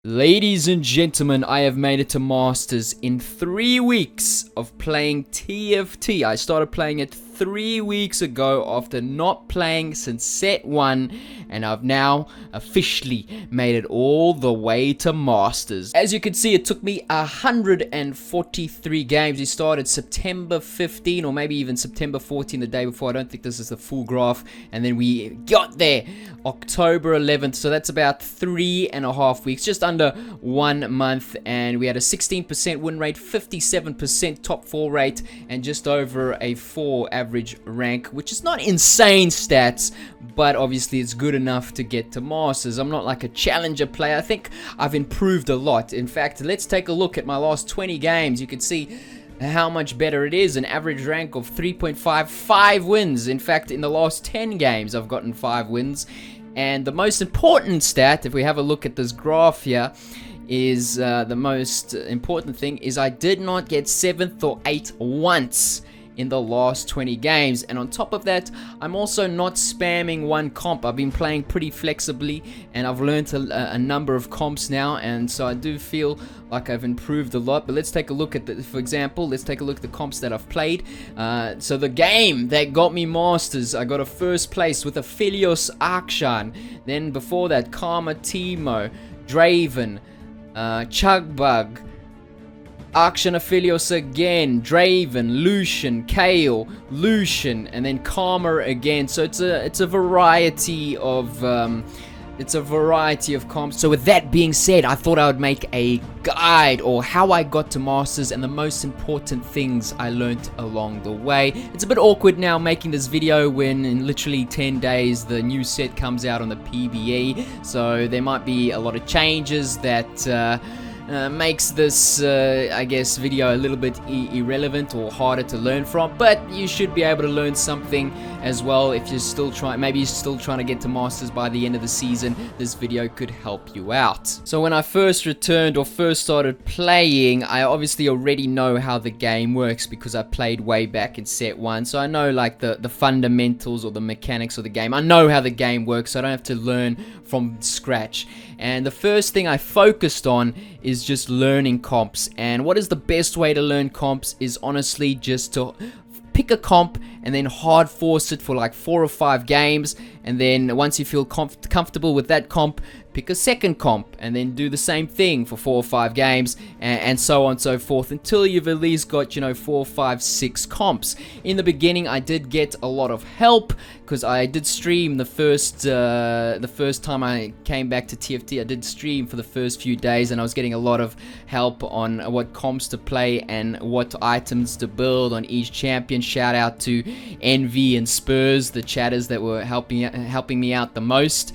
Ladies and gentlemen, I have made it to Masters in 3 weeks of playing TFT. I started playing it 3 weeks ago after not playing since set 1, and I've now officially made it all the way to Masters. As you can see, it took me 143 games. We started September 15 or maybe even September 14, the day before. I don't think this is the full graph. And then we got there October 11th, so that's about 3.5 weeks, just under 1 month, and we had a 16% win rate, 57% top 4 rate, and just over a 4 average rank, which is not insane stats, but obviously it's good enough to get to Masters. I'm not like a challenger player. I think I've improved a lot. In fact, let's take a look at my last 20 games. You can see how much better it is. An average rank of 3.55 wins. In fact, in the last 10 games, I've gotten 5 wins. And the most important stat, if we have a look at this graph here, is the most important thing is I did not get 7th or 8th once in the last 20 games. And on top of that, I'm also not spamming one comp. I've been playing pretty flexibly, and I've learned a number of comps now, and so I do feel like I've improved a lot. But let's take a look at for example, let's take a look at the comps that I've played. So the game that got me Masters, I got a first place with Aphelios Akshan. Then before that, Karma Timo, Draven, Chugbug, Akshan, Aphelios again, Draven, Lucian, Kale, Lucian, and then Karma again. So it's a variety of comps. So with that being said, I thought I would make a guide or how I got to Masters and the most important things I learned along the way. It's a bit awkward now making this video when in literally 10 days the new set comes out on the PBE. So there might be a lot of changes that makes this, I guess, video a little bit irrelevant or harder to learn from, but you should be able to learn something as well if you're still trying. Maybe you're still trying to get to Masters by the end of the season. This video could help you out. So when I first returned or first started playing, I obviously already know how the game works because I played way back in set 1. So I know like the fundamentals or the mechanics of the game. I know how the game works, so I don't have to learn from scratch. And the first thing I focused on is just learning comps. And what is the best way to learn comps is honestly just to pick a comp and then hard force it for like 4 or 5 games, and then once you feel comfortable with that comp, pick a second comp and then do the same thing for 4 or 5 games, and so on and so forth until you've at least got, 4, 5, 6 comps. In the beginning I did get a lot of help because I did stream the first time I came back to TFT. I did stream for the first few days, and I was getting a lot of help on what comps to play and what items to build on each champion. Shout out to Envy and Spurs, the chatters that were helping me out the most.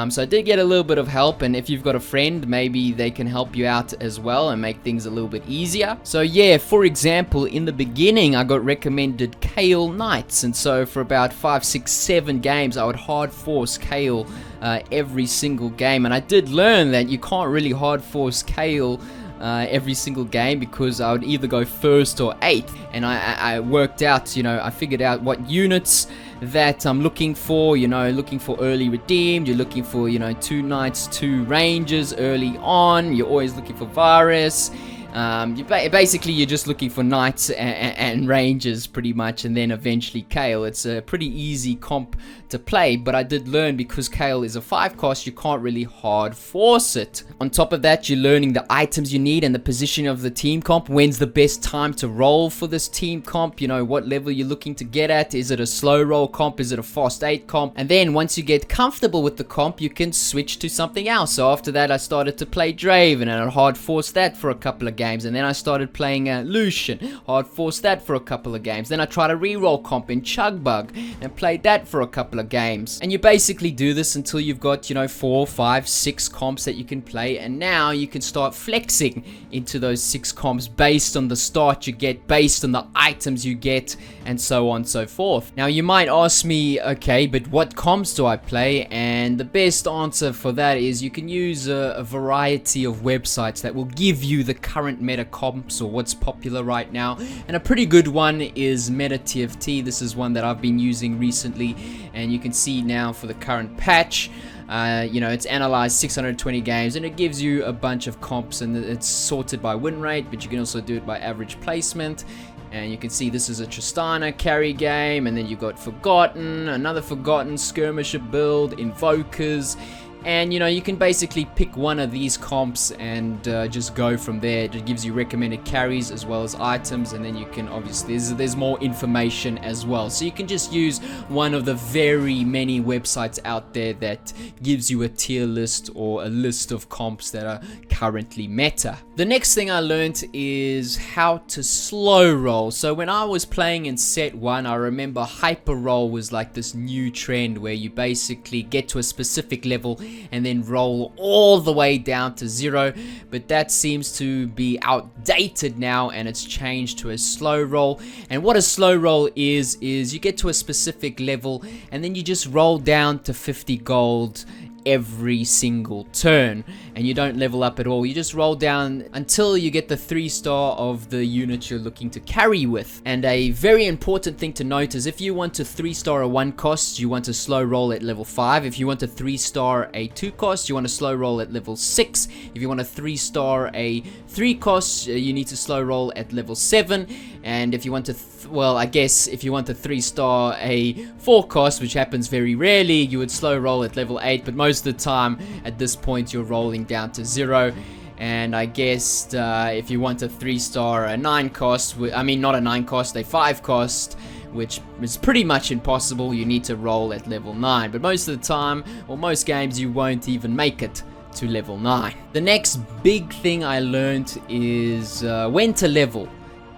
So I did get a little bit of help, and if you've got a friend, maybe they can help you out as well and make things a little bit easier. So yeah, for example, in the beginning I got recommended Kale Knights, and so for about 5, 6, 7 games I would hard force Kale every single game, and I did learn that you can't really hard force Kale every single game because I would either go 1st or 8th, and I worked out, I figured out what units that I'm looking for, looking for early redeemed. You're looking for, 2 knights, 2 rangers early on. You're always looking for Varus. Basically you're just looking for knights and rangers pretty much, and then eventually Kale. It's a pretty easy comp to play, but I did learn because Kale is a 5 cost, you can't really hard force it. On top of that, you're learning the items you need and the position of the team comp. When's the best time to roll for this team comp? What level you're looking to get at. Is it a slow roll comp? Is it a fast 8 comp? And then once you get comfortable with the comp, you can switch to something else. So after that I started to play Draven, and I hard forced that for a couple of games, and then I started playing Lucian, hard forced that for a couple of games. Then I tried a reroll comp in Chugbug and played that for a couple of games. And you basically do this until you've got 4, 5, 6 comps that you can play, and now you can start flexing into those 6 comps based on the start you get, based on the items you get, and so on and so forth. Now you might ask me, okay, but what comps do I play? And the best answer for that is you can use a variety of websites that will give you the current meta comps or what's popular right now, and a pretty good one is Meta TFT. This is one that I've been using recently, and you can see now for the current patch You know, it's analyzed 620 games, and it gives you a bunch of comps, and it's sorted by win rate, but you can also do it by average placement. And you can see this is a Tristana carry game, and then you've got Forgotten, another Forgotten skirmisher build, Invokers. And you know, you can basically pick one of these comps and just go from there. It gives you recommended carries as well as items, and then you can obviously there's more information as well. So you can just use one of the very many websites out there that gives you a tier list or a list of comps that are currently meta. The next thing I learned is how to slow roll. So when I was playing in set 1, I remember hyper roll was like this new trend where you basically get to a specific level and then roll all the way down to 0, but that seems to be outdated now, and it's changed to a slow roll. And what a slow roll is you get to a specific level and then you just roll down to 50 gold every single turn, and you don't level up at all. You just roll down until you get the 3-star of the unit you're looking to carry with. And a very important thing to note is if you want to 3-star a 1 cost, you want to slow roll at level 5. If you want to 3-star a 2 cost, you want to slow roll at level 6. If you want to 3-star a 3 cost, you need to slow roll at level 7. And if you want to well, I guess if you want to 3-star a 4 cost, which happens very rarely, you would slow roll at level 8, but most of the time at this point you're rolling down to 0. And I guess if you want to 3-star a 9 cost, I mean not a 9 cost, a 5 cost, which is pretty much impossible, you need to roll at level 9. But most of the time, or most games, you won't even make it to level 9. The next big thing I learned is when to level.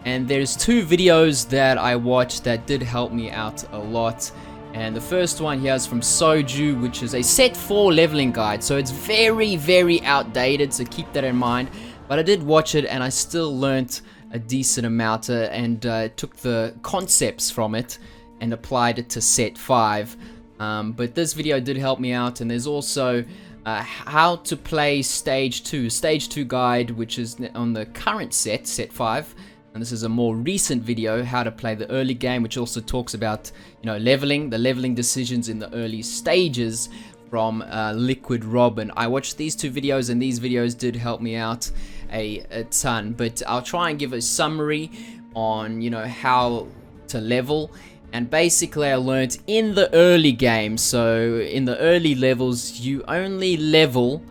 And there's 2 videos that I watched that did help me out a lot. And the first one here is from Soju, which is a set 4 leveling guide. So it's very, very outdated, so keep that in mind. But I did watch it and I still learnt a decent amount and took the concepts from it and applied it to set 5. But this video did help me out, and there's also how to play stage 2 guide, which is on the current set 5. And this is a more recent video, how to play the early game, which also talks about, you know, the leveling decisions in the early stages from Liquid Robin. I watched these 2 videos, and these videos did help me out a ton. But I'll try and give a summary on, you know, how to level. And basically I learned in the early game, so in the early levels, you only level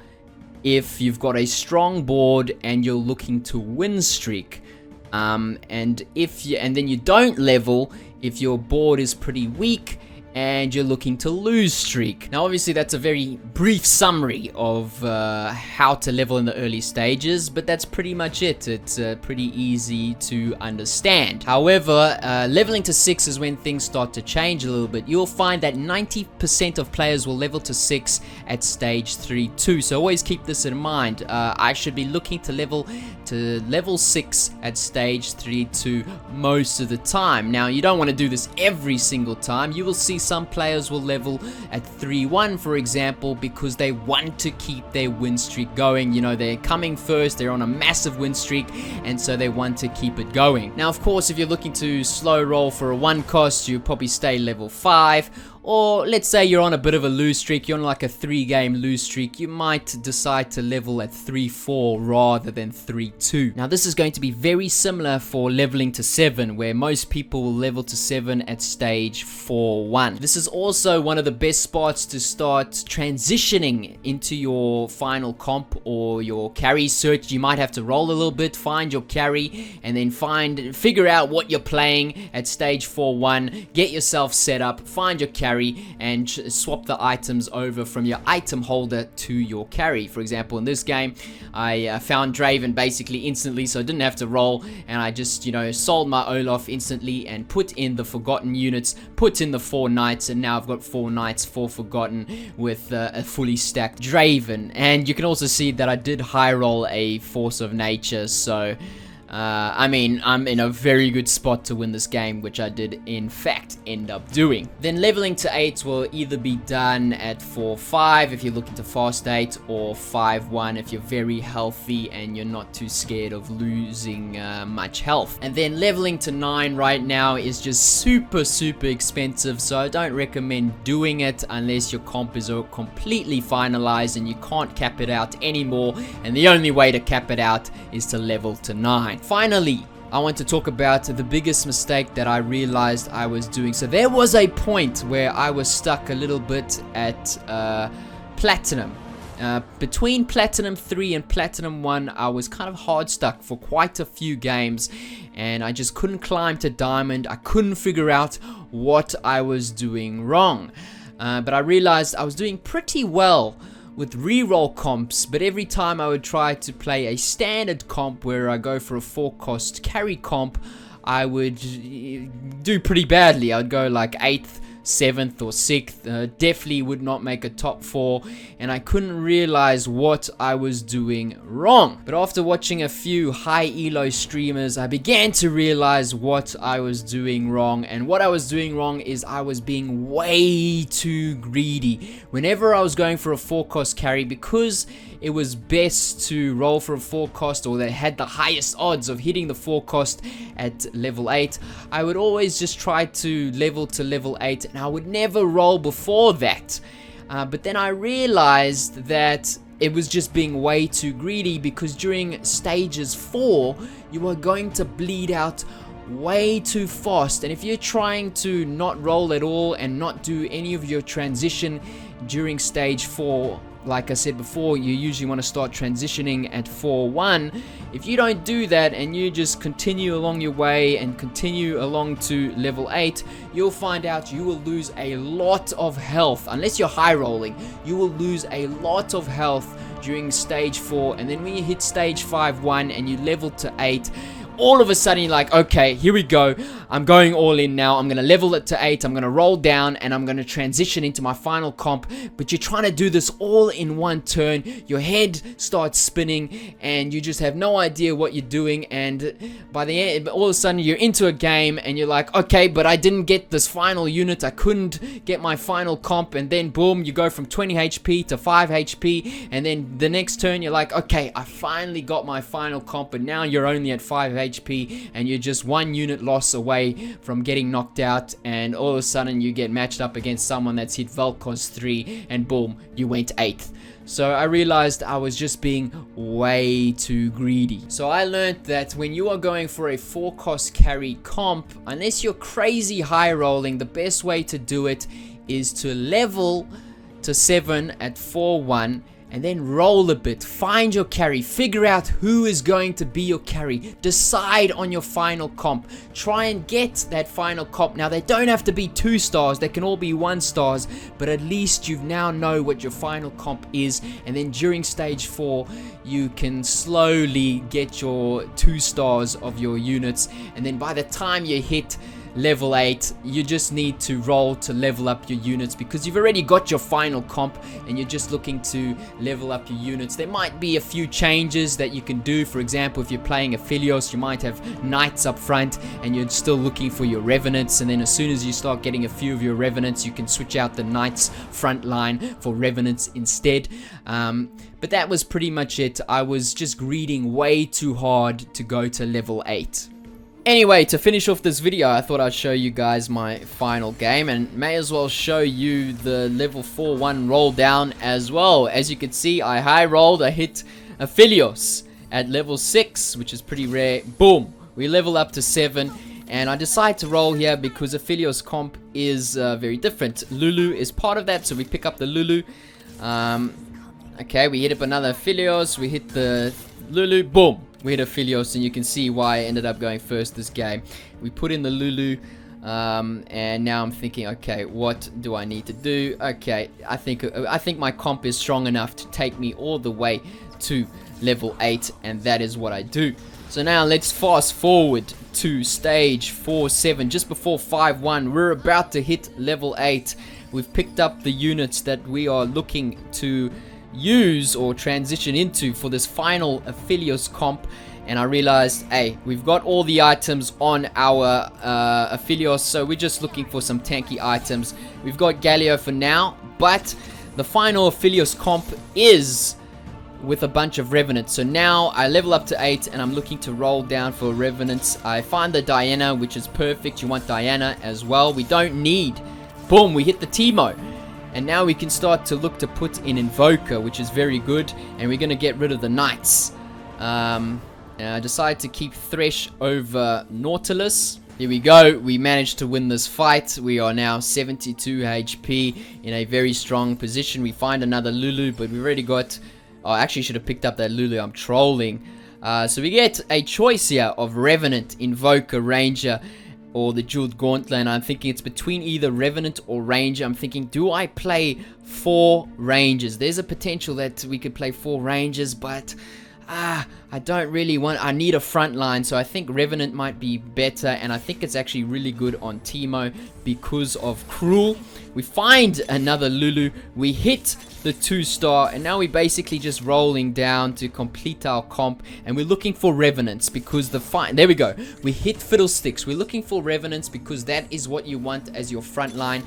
if you've got a strong board and you're looking to win streak. And then you don't level if your board is pretty weak and you're looking to lose streak. Now obviously that's a very brief summary of how to level in the early stages, but that's pretty much it. It's pretty easy to understand. However, leveling to 6 is when things start to change a little bit. You'll find that 90% of players will level to 6 at stage 3-2, so always keep this in mind. I should be looking to level 6 at stage 3-2 most of the time. Now you don't want to do this every single time. You will see some players will level at 3-1, for example, because they want to keep their win streak going. You know, they're coming first, they're on a massive win streak, and so they want to keep it going. Now, of course, if you're looking to slow roll for a 1 cost, you probably stay level 5. Or let's say you're on a bit of a lose streak, you're on like a 3-game lose streak, you might decide to level at 3-4 rather than 3-2. Now this is going to be very similar for leveling to 7, where most people will level to 7 at stage 4-1. This is also one of the best spots to start transitioning into your final comp or your carry search. You might have to roll a little bit, find your carry, and then figure out what you're playing at stage 4-1, get yourself set up, find your carry, and swap the items over from your item holder to your carry. For example, in this game, I found Draven basically instantly, so I didn't have to roll, and I just, you know, sold my Olaf instantly and put in the Forgotten units, put in the 4 knights, and now I've got 4 knights, 4 Forgotten with a fully stacked Draven. And you can also see that I did high roll a Force of Nature, so I mean, I'm in a very good spot to win this game, which I did in fact end up doing. Then leveling to 8 will either be done at 4-5 if you're looking to fast 8, or 5-1 if you're very healthy and you're not too scared of losing much health. And then leveling to 9 right now is just super expensive, so I don't recommend doing it unless your comp is completely finalized and you can't cap it out anymore, and the only way to cap it out is to level to 9. Finally, I want to talk about the biggest mistake that I realized I was doing. So there was a point where I was stuck a little bit at Platinum. Between Platinum 3 and Platinum 1, I was kind of hard stuck for quite a few games, and I just couldn't climb to Diamond. I couldn't figure out what I was doing wrong. But I realized I was doing pretty well with reroll comps, but every time I would try to play a standard comp where I go for a 4-cost carry comp, I would do pretty badly. I would go like 8th, 7th or 6th, definitely would not make a top 4, and I couldn't realize what I was doing wrong. But after watching a few high elo streamers, I began to realize what I was doing wrong, and what I was doing wrong is I was being way too greedy. Whenever I was going for a 4-cost carry, because it was best to roll for a 4-cost, or that had the highest odds of hitting the 4-cost at level 8, I would always just try to level 8, and I would never roll before that. But then I realized that it was just being way too greedy, because during stages 4, you are going to bleed out way too fast, and if you're trying to not roll at all and not do any of your transition during stage 4, like I said before, you usually want to start transitioning at 4-1. If you don't do that and you just continue along your way and continue along to level 8, you'll find out you will lose a lot of health. Unless you're high rolling, you will lose a lot of health during stage 4, and then when you hit stage 5-1 and you level to 8, all of a sudden you're like, okay, here we go, I'm going all in now, I'm going to level it to 8, I'm going to roll down, and I'm going to transition into my final comp. But you're trying to do this all in one turn, your head starts spinning, and you just have no idea what you're doing, and by the end, all of a sudden you're into a game, and you're like, okay, but I didn't get this final unit, I couldn't get my final comp, and then boom, you go from 20 HP to 5 HP, and then the next turn you're like, okay, I finally got my final comp, but now you're only at 5 HP, and you're just 1 unit loss away from getting knocked out, and all of a sudden you get matched up against someone that's hit Vel'Koz 3, and boom, you went 8th. So I realized I was just being way too greedy. So I learned that when you are going for a 4-cost carry comp, unless you're crazy high rolling, the best way to do it is to level to 7 at 4-1, and then roll a bit, find your carry, figure out who is going to be your carry, decide on your final comp, try and get that final comp. Now they don't have to be 2 stars, they can all be 1 stars, but at least you now know what your final comp is, and then during stage 4 you can slowly get your 2 stars of your units, and then by the time you hit level 8, you just need to roll to level up your units, because you've already got your final comp and you're just looking to level up your units. There might be a few changes that you can do. For example, if you're playing Aphelios, you might have Knights up front and you're still looking for your Revenants, and then as soon as you start getting a few of your Revenants, you can switch out the Knights front line for Revenants instead. But that was pretty much it. I was just greeding way too hard to go to level 8. Anyway, to finish off this video, I thought I'd show you guys my final game, and may as well show you the level 4-1 roll down as well. As you can see, I high rolled, I hit Aphelios at level 6, which is pretty rare. Boom, we level up to 7, and I decide to roll here because Aphelios comp is very different. Lulu is part of that, so we pick up the Lulu. Okay, we hit up another Aphelios, we hit the Lulu, boom. We hit Aphelios, and you can see why I ended up going first this game. We put in the Lulu, and now I'm thinking, okay, what do I need to do? Okay, I think my comp is strong enough to take me all the way to level 8, and that is what I do. So now let's fast forward to stage 4-7, just before 5-1. We're about to hit level 8. We've picked up the units that we are looking to use or transition into for this final Aphelios comp, and I realized, hey, we've got all the items on our Aphelios, so we're just looking for some tanky items. We've got Galio for now, but the final Aphelios comp is with a bunch of Revenants. So now I level up to 8 and I'm looking to roll down for Revenants. I find the Diana, which is perfect. You want Diana as well. We don't need, boom, we hit the Teemo. And now we can start to look to put in Invoker, which is very good. And we're going to get rid of the Knights. And I decided to keep Thresh over Nautilus. Here we go. We managed to win this fight. We are now 72 HP in a very strong position. We find another Lulu, but we've already got... Oh, I actually should have picked up that Lulu. I'm trolling. So we get a choice here of Revenant, Invoker, Ranger, or the Jeweled Gauntlet. And I'm thinking it's between either Revenant or Ranger. I'm thinking, do I play 4 Rangers? There's a potential that we could play 4 Rangers, but... I don't really want... I need a front line, so I think Revenant might be better, and I think it's actually really good on Teemo because of Cruel. We find another Lulu, we hit the 2-star, and now we're basically just rolling down to complete our comp, and we're looking for Revenants because the fight... There we go. We hit Fiddlesticks. We're looking for Revenants because that is what you want as your front line.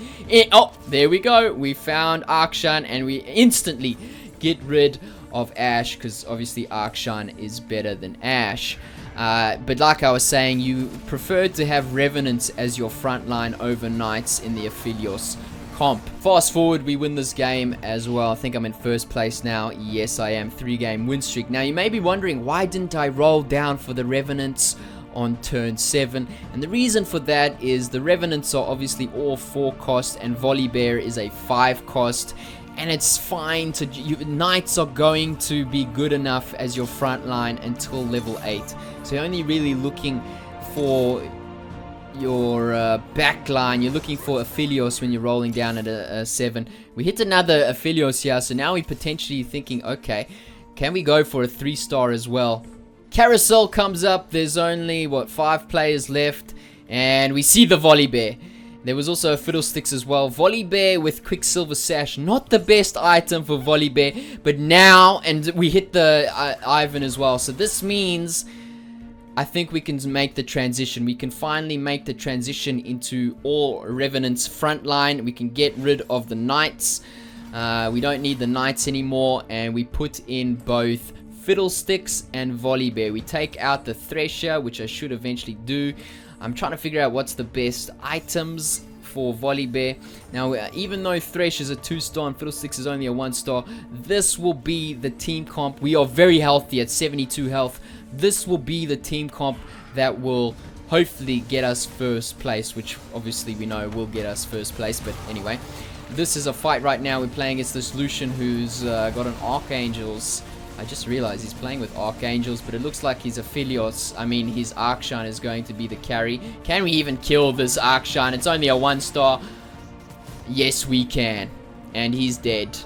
Oh, there we go. We found Akshan, and we instantly get rid of Ashe, because obviously Akshan is better than Ashe. But like I was saying, you prefer to have Revenants as your front line over Knights in the Aphelios comp. Fast forward, we win this game as well. I think I'm in first place now. Yes, I am. 3-game win streak. Now, you may be wondering, why didn't I roll down for the Revenants on turn 7? And the reason for that is the Revenants are obviously all 4 cost, and Volibear is a 5 cost. And it's fine to... Knights are going to be good enough as your front line until level 8. So you're only really looking for your back line. You're looking for Aphelios when you're rolling down at a 7. We hit another Aphelios here, so now we're potentially thinking, okay, can we go for a 3-star as well? Carousel comes up. There's only, what, 5 players left. And we see the Volibear. There was also a Fiddlesticks as well. Volibear with Quicksilver Sash. Not the best item for Volibear. But now, and we hit the Ivan as well. So this means I think we can make the transition. We can finally make the transition into all Revenants front line. We can get rid of the Knights. We don't need the Knights anymore. And we put in both Fiddlesticks and Volibear. We take out the Thresher, which I should eventually do. I'm trying to figure out what's the best items for Volibear. Now, even though Thresh is a 2-star and Fiddlesticks is only a 1-star, this will be the team comp. We are very healthy at 72 health. This will be the team comp that will hopefully get us first place, which obviously we know will get us first place. But anyway, this is a fight right now. We're playing against this Lucian who's got an Archangels. I just realized he's playing with Archangels, but it looks like his Aphelios, I mean his Akshan is going to be the carry. Can we even kill this Akshan? It's only a 1-star. Yes, we can. And he's dead.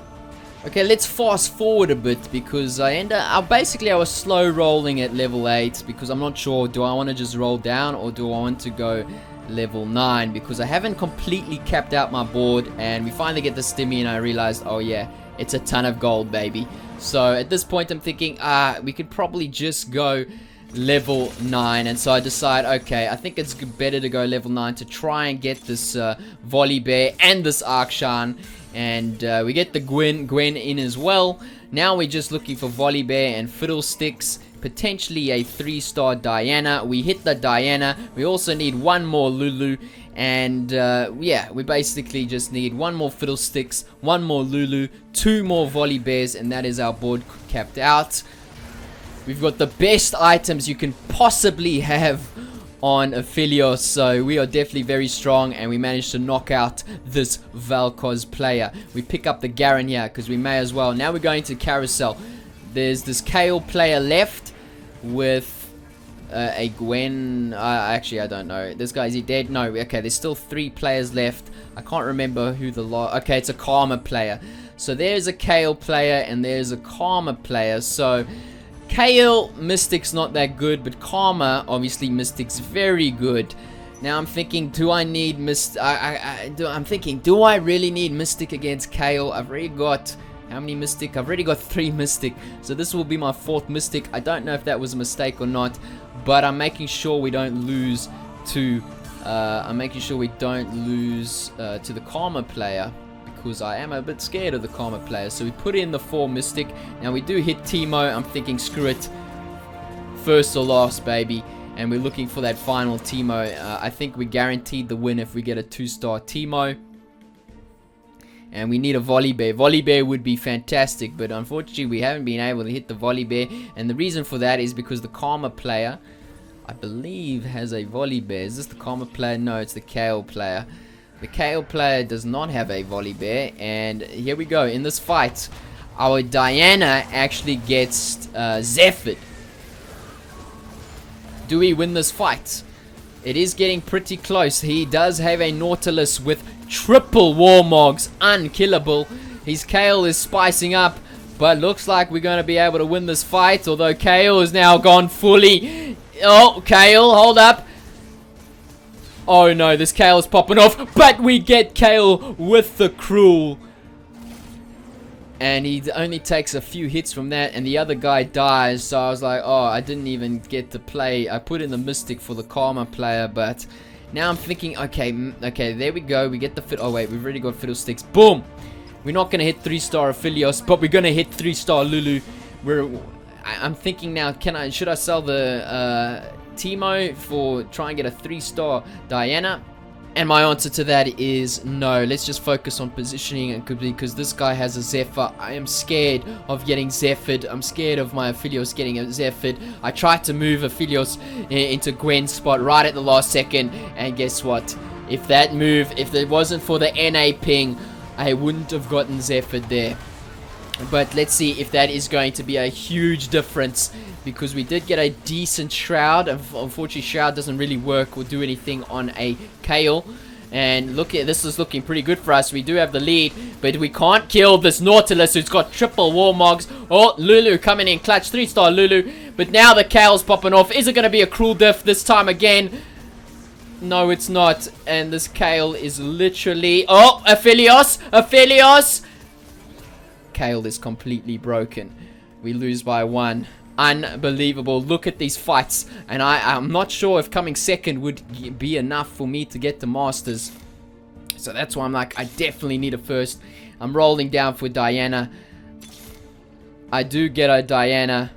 Okay, let's fast forward a bit because I was slow rolling at level 8 because I'm not sure, do I want to just roll down or do I want to go level 9? Because I haven't completely capped out my board, and we finally get the stimmy and I realized, oh yeah, it's a ton of gold, baby. So at this point I'm thinking, we could probably just go level 9. And so I decide, okay, I think it's better to go level 9 to try and get this Volibear and this Akshan. And we get the Gwen in as well. Now we're just looking for Volibear and Fiddlesticks. Potentially a 3-star Diana. We hit the Diana. We also need 1 more Lulu. And yeah, we basically just need 1 more Fiddlesticks, 1 more Lulu, 2 more Volibears, and that is our board capped out. We've got the best items you can possibly have on Aphelios, so we are definitely very strong, and we managed to knock out this Valkoz player. We pick up the Garen here because we may as well. Now we're going to Carousel. There's this Kayle player left with a Gwen. Actually, I don't know. This guy, is he dead? No. Okay, there's still 3 players left. I can't remember who the okay, it's a Karma player. So there's a Kayle player and there's a Karma player. So Kayle, Mystic's not that good, but Karma, obviously Mystic's very good. Now I'm thinking, do I need I'm thinking, do I really need Mystic against Kayle? I've already got How many Mystic? I've already got 3 Mystic. So this will be my 4th Mystic. I don't know if that was a mistake or not. But I'm making sure we don't lose to... to the Karma player. Because I am a bit scared of the Karma player. So we put in the 4 Mystic. Now we do hit Teemo. I'm thinking, screw it. First or last, baby. And we're looking for that final Teemo. I think we guaranteed the win if we get a 2-star Teemo. And we need a Volibear. Volibear would be fantastic, but unfortunately we haven't been able to hit the Volibear. And the reason for that is because the Karma player, I believe, has a Volibear. Is this the Karma player? No, it's the Kale player. The Kale player does not have a Volibear. And here we go. In this fight, our Diana actually gets Zephyred. Do we win this fight? It is getting pretty close. He does have a Nautilus with triple Warmogs. Unkillable. His Kale is spicing up. But looks like we're going to be able to win this fight. Although Kale is now gone fully. Oh, Kale, hold up. Oh no, this Kale is popping off. But we get Kale with the Cruel. And he only takes a few hits from that, and the other guy dies. So I was like, oh, I didn't even get to play. I put in the Mystic for the Karma player, but now I'm thinking, okay, there we go. We get the fit. Oh wait, we've already got Fiddlesticks. Boom. We're not gonna hit 3-star Aphelios, but we're gonna hit 3-star Lulu. I'm thinking now, should I sell the Teemo for try and get a 3-star Diana? And my answer to that is no. Let's just focus on positioning, and because this guy has a Zephyr. I am scared of getting Zephyred. I'm scared of my Aphelios getting a Zephyred. I tried to move Aphelios into Gwen's spot right at the last second, and guess what? If it wasn't for the NA ping, I wouldn't have gotten Zephyred there. But let's see if that is going to be a huge difference, because we did get a decent Shroud. Unfortunately, Shroud doesn't really work or do anything on a Kale. And look at this, is looking pretty good for us. We do have the lead, but we can't kill this Nautilus who's got triple Warmogs. Oh, Lulu coming in clutch, 3-star Lulu. But now the Kale's popping off. Is it going to be a Cruel diff this time again? No, it's not. And this Kale is literally... Oh, Aphelios! Aphelios! Kale is completely broken. We lose by 1. Unbelievable. Look at these fights. And I'm not sure if coming second would be enough for me to get to Masters. So that's why I'm like, I definitely need a first. I'm rolling down for Diana. I do get a Diana.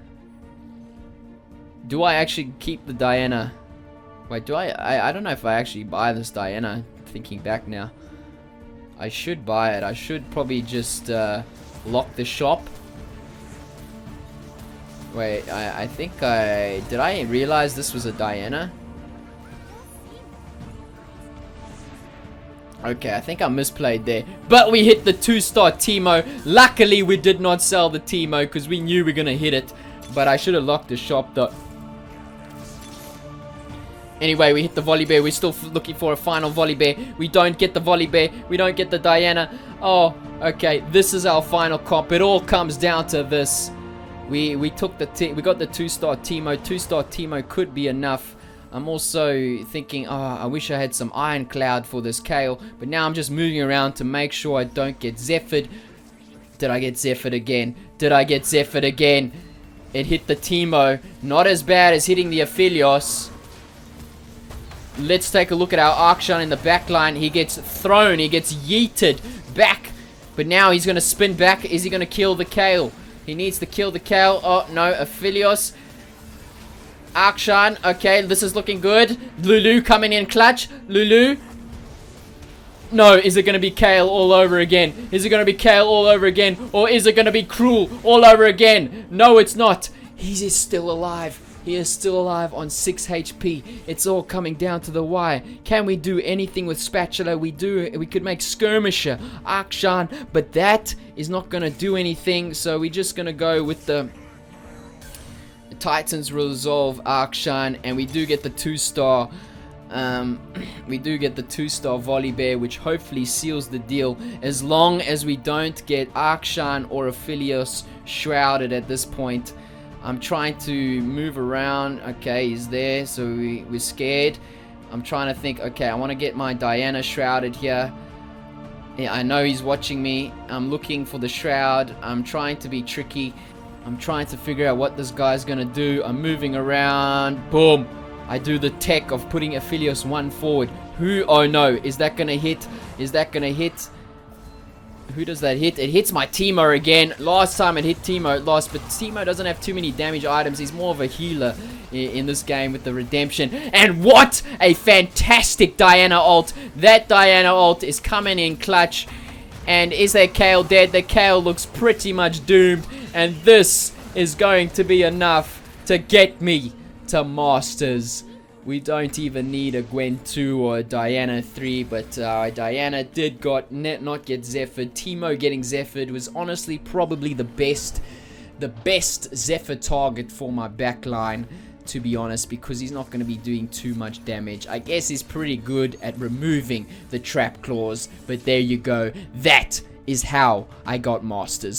Do I actually keep the Diana? Wait, I don't know if I actually buy this Diana. Thinking back now. I should buy it. I should probably just... lock the shop. Wait, I think did I realize this was a Diana? Okay, I think I misplayed there. But we hit the 2-star Teemo. Luckily, we did not sell the Teemo because we knew we were going to hit it. But I should have locked the shop though. Anyway, we hit the Volibear. We're still looking for a final Volibear. We don't get the Volibear. We don't get the Diana. Oh, okay. This is our final comp. It all comes down to this. We got the 2-star Teemo. 2-star Teemo could be enough. I'm also thinking, oh, I wish I had some Iron Cloud for this Kale. But now I'm just moving around to make sure I don't get Zephyred. Did I get Zephyred again? Did I get Zephyred again? It hit the Teemo. Not as bad as hitting the Aphelios. Let's take a look at our Arkshan in the back line. He gets thrown. He gets yeeted back. But now he's going to spin back. Is he going to kill the Kale? He needs to kill the Kale. Oh, no. Aphelios. Arkshan. Okay, this is looking good. Lulu coming in clutch. Lulu. No, is it going to be Kale all over again? Is it going to be Kale all over again? Or is it going to be Cruel all over again? No, it's not. He is still alive. He is still alive on 6 HP. It's all coming down to the wire. Can we do anything with Spatula? We could make Skirmisher, Arkshan, but that is not going to do anything. So we're just going to go with the Titans Resolve Arkshan, and we do get the 2-star. We do get the 2-star Volibear, which hopefully seals the deal. As long as we don't get Arkshan or Aphelios shrouded at this point. I'm trying to move around. Okay, he's there, so we're scared. I'm trying to think, okay, I want to get my Diana shrouded here. Yeah, I know he's watching me. I'm looking for the shroud. I'm trying to be tricky. I'm trying to figure out what this guy's gonna do. I'm moving around. Boom. I do the tech of putting Aphelios 1 forward. Oh no, is that gonna hit? Is that gonna hit? Who does that hit? It hits my Teemo again. Last time it hit Teemo, it lost, but Teemo doesn't have too many damage items. He's more of a healer in this game with the redemption. And what a fantastic Diana ult. That Diana ult is coming in clutch. And is that Kayle dead? The Kayle looks pretty much doomed. And this is going to be enough to get me to Masters. We don't even need a Gwen 2 or a Diana 3, but Diana did not get Zephyred. Teemo getting Zephyred was honestly probably the best Zephyr target for my backline, to be honest, because he's not going to be doing too much damage. I guess he's pretty good at removing the trap claws, but there you go. That is how I got Masters.